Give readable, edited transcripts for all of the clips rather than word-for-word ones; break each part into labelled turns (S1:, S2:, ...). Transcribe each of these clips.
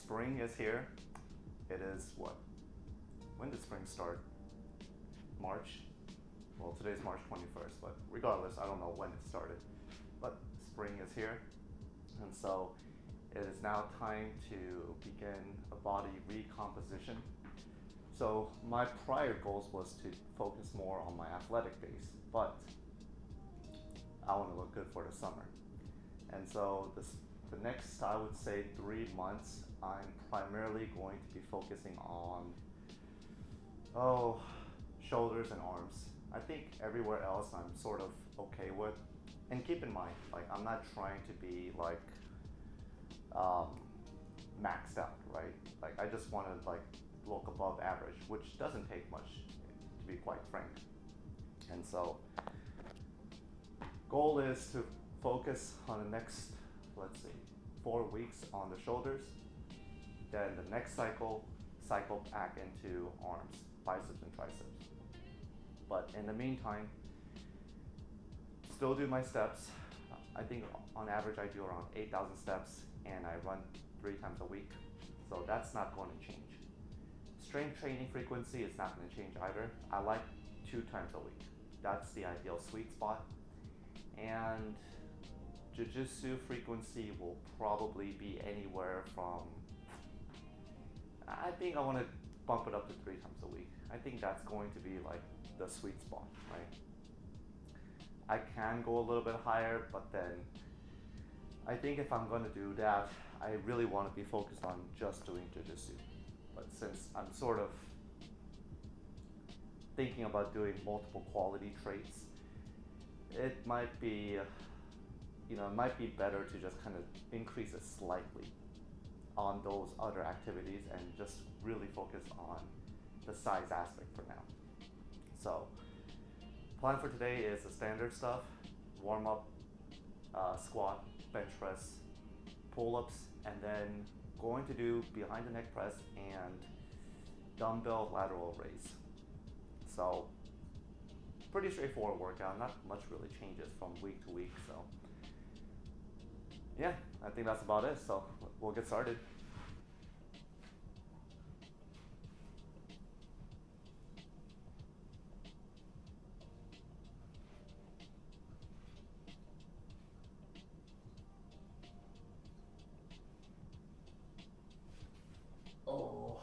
S1: spring is here. It is what? When did spring start? March? Well, today's March 21st, but regardless, I don't know when it started. But spring is here, and so it is now time to begin a body recomposition. So my prior goals was to focus more on my athletic base, but I want to look good for the summer. And so the next, I would say, 3 months, I'm primarily going to be focusing on, shoulders and arms. I think everywhere else I'm sort of okay with. And keep in mind, like, I'm not trying to be like maxed out, right? Like, I just want to like look above average, which doesn't take much, to be quite frank. And so goal is to focus on the next, let's see, 4 weeks on the shoulders. Then the next cycle back into arms, biceps and triceps. But in the meantime, still do my steps. I think on average I do around 8,000 steps, and I run 3 times a week. So that's not going to change. Strength training frequency is not going to change either. I like 2 times a week. That's the ideal sweet spot. And jiu-jitsu frequency will probably be anywhere from, I think I want to bump it up to 3 times a week. I think that's going to be like the sweet spot, right? I can go a little bit higher, but then I think if I'm going to do that, I really want to be focused on just doing jiu-jitsu. But since I'm sort of thinking about doing multiple quality traits, it might be, it might be better to just kind of increase it slightly on those other activities and just really focus on the size aspect for now. So, plan for today is the standard stuff: warm up, squat, bench press, pull-ups, and then going to do behind the neck press and dumbbell lateral raise. So, pretty straightforward workout, not much really changes from week to week. So, yeah, I think that's about it. So, we'll get started. Oh.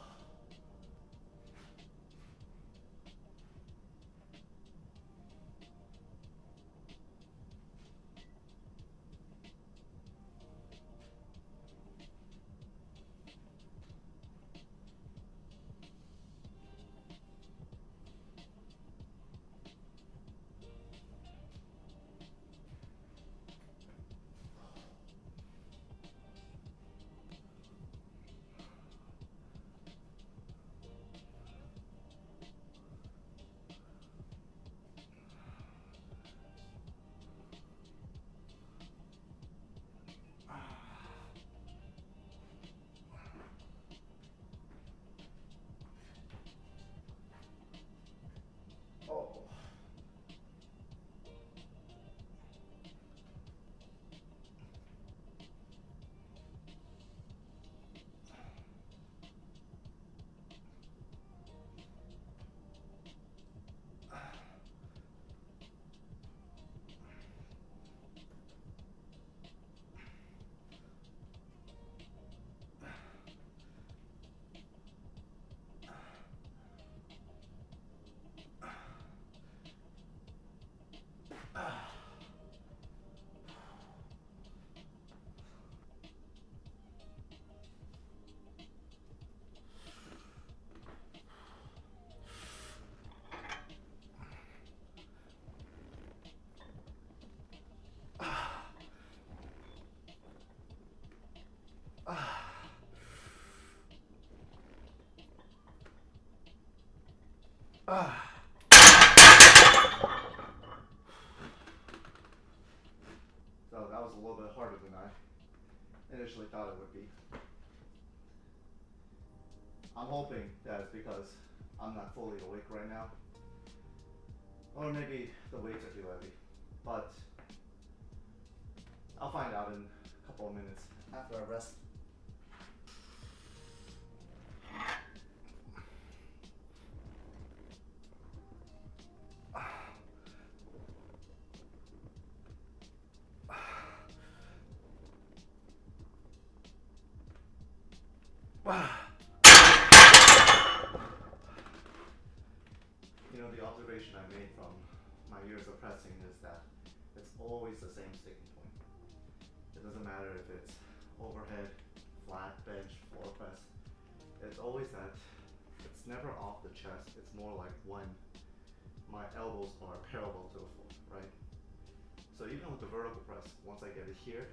S1: So that was a little bit harder than I initially thought it would be. I'm hoping that it's because I'm not fully awake right now. Or maybe the weights are too heavy. But I'll find out in a couple of minutes after I rest. You know, the observation I made from my years of pressing is that it's always the same sticking point. It doesn't matter if it's overhead, flat, bench, floor press. It's always that, it's never off the chest. It's more like when my elbows are parallel to the floor, right? So even with the vertical press, once I get it here,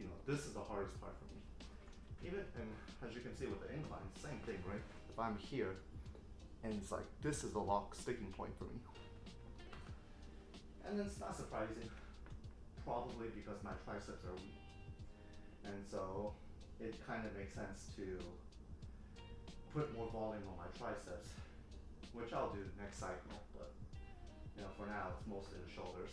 S1: you know, this is the hardest part for me. Even, and as you can see with the incline, same thing, right? If I'm here, and it's like, this is the lock sticking point for me. And it's not surprising, probably because my triceps are weak. And so it kind of makes sense to put more volume on my triceps, which I'll do next cycle, but you know, for now it's mostly the shoulders.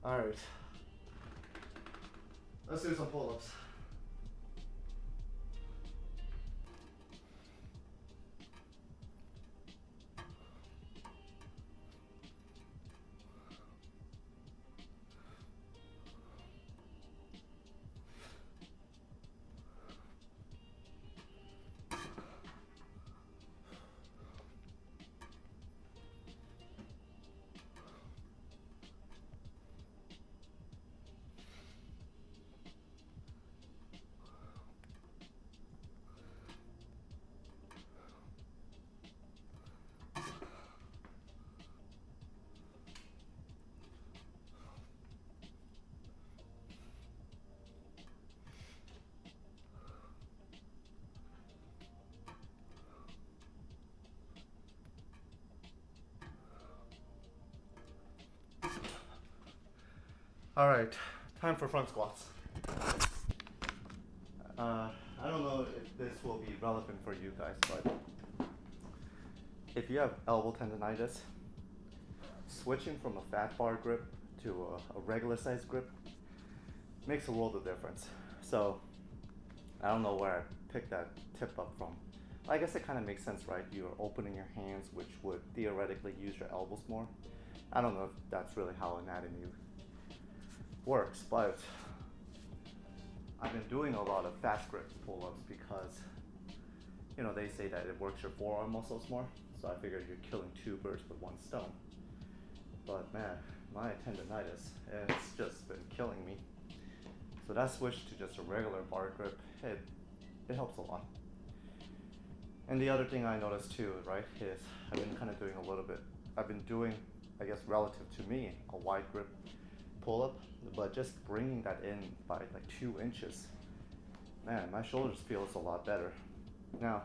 S1: Alright. Let's do some pull-ups. Alright, time for front squats. I don't know if this will be relevant for you guys, but if you have elbow tendonitis, switching from a fat bar grip to a regular size grip makes a world of difference. So I don't know where I picked that tip up from. I guess it kind of makes sense, right? You're opening your hands, which would theoretically use your elbows more. I don't know if that's really how anatomy works, but I've been doing a lot of fast grip pull-ups because, you know, they say that it works your forearm muscles more. So I figured you're killing two birds with one stone. But man, my tendonitis, it's just been killing me. So that switch to just a regular bar grip, it helps a lot. And the other thing I noticed too, right, is I've been kind of doing a little bit, I've been doing, I guess relative to me, a wide grip pull-up, but just bringing that in by like 2 inches, man, my shoulders feels a lot better. Now,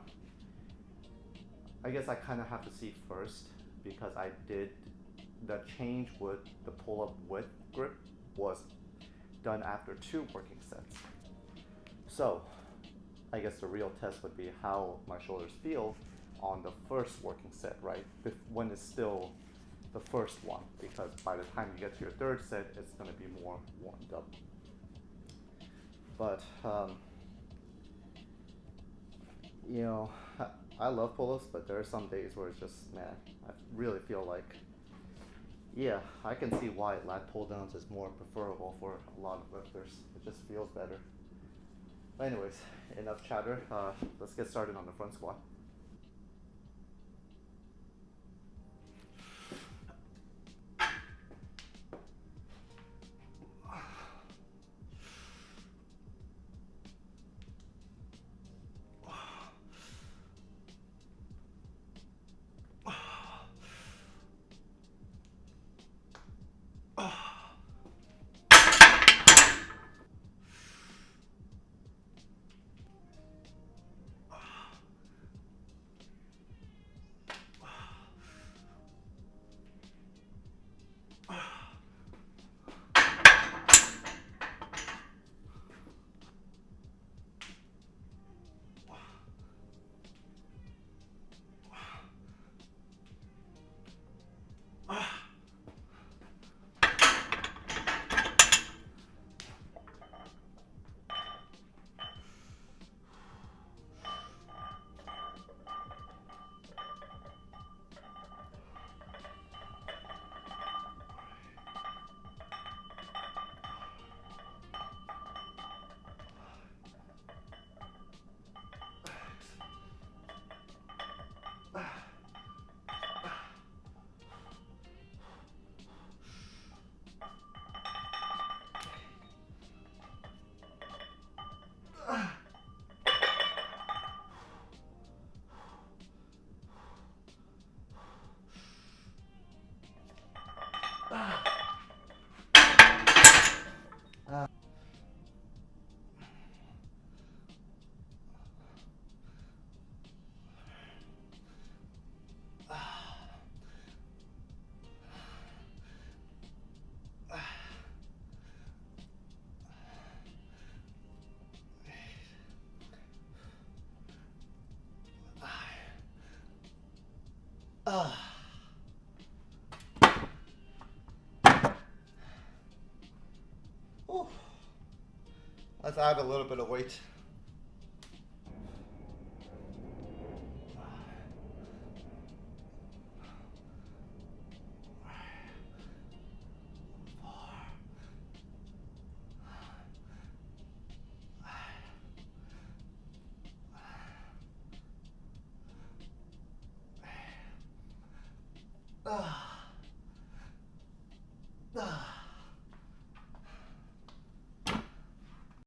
S1: I guess I kind of have to see first, because I did, the change with the pull-up with grip was done after 2 working sets. So, I guess the real test would be how my shoulders feel on the first working set, right? When it's still the first one, because by the time you get to your 3rd set, it's going to be more warmed up. But, you know, I love pull-ups, but there are some days where it's just, man, I really feel like, yeah, I can see why lat pull-downs is more preferable for a lot of lifters. It just feels better. But anyways, enough chatter. Let's get started on the front squat.
S2: Ooh. Let's add a little bit of weight.